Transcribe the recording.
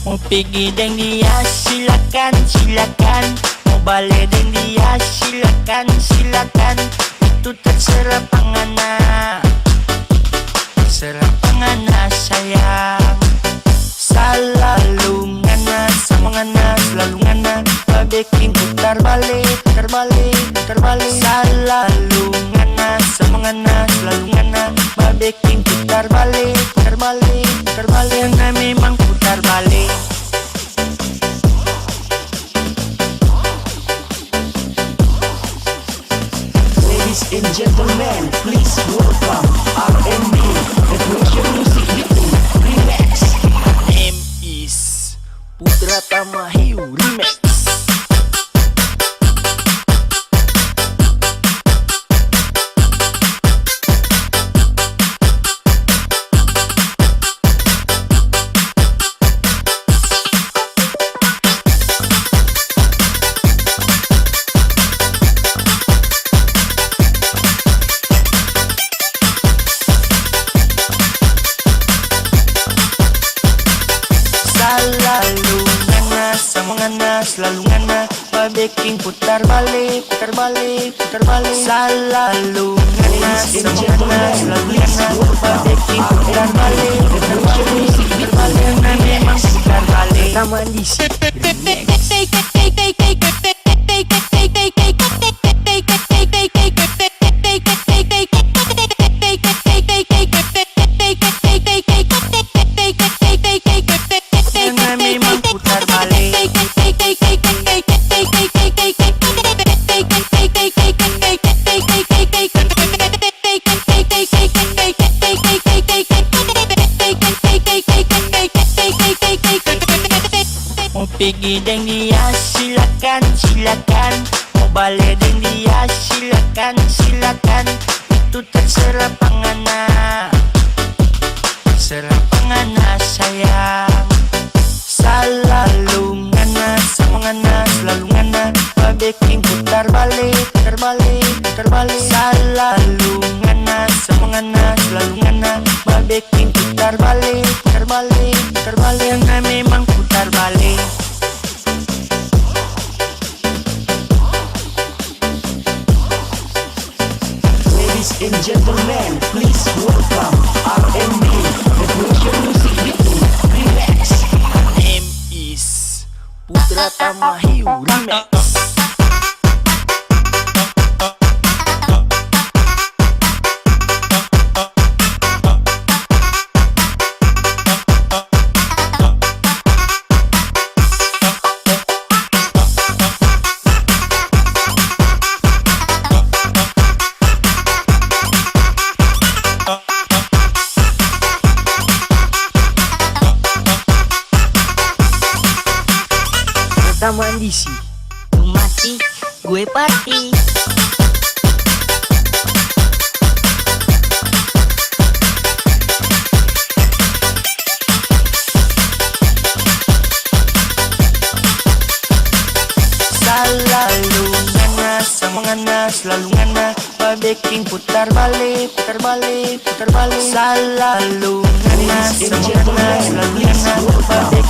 Mau pergi dengan dia silakan, silakan. Mau balik dengan dia silakan, silakan. Itu terserah pangana, terserah pangana sayang. Selalu ngana sama ngana, selalu ngana. Bikin putar balik, putar balik, putar balik. Selalu ngana sama ngana, selalu ngana. Bikin putar balik, putar balik, putar balik. Ngana memang putar balik. Ladies and gentlemen, please welcome R&B Revolution Music Beating Remix. Name is Putra Tamahiu Remix. Selalu ngana sama ngana, selalu ngana. Bikin putar balik, putar balik, putar balik. Selalu ngana sama ngana, selalu ngana. Bikin putar balik, putar balik, putar balik. Ngana memang putar balik. Taman di sini. Memang putar balik. Mau pergi dengan dia silakan, silakan. Mau balik dengan dia silakan, silakan. Itu terserah pangana, terserah pangana sayang. Selalu ngana sama ngana, selalu ngana. Bikin putar balik, putar balik, putar balik. Selalu ngana sama ngana, selalu ngana. Bikin putar balik, putar balik, putar balik. Ngana memang putar balik. Ladies and gentlemen, please welcome R&B Revolution Music Beating Remix. Name is Putra Tamahiu Remix. Taman di sini. Lu mati, gue party. Selalu ngana sama ngana, selalu ngana. Bikin putar balik, putar balik, putar balik. Selalu ngana sama ngana, selalu ngana.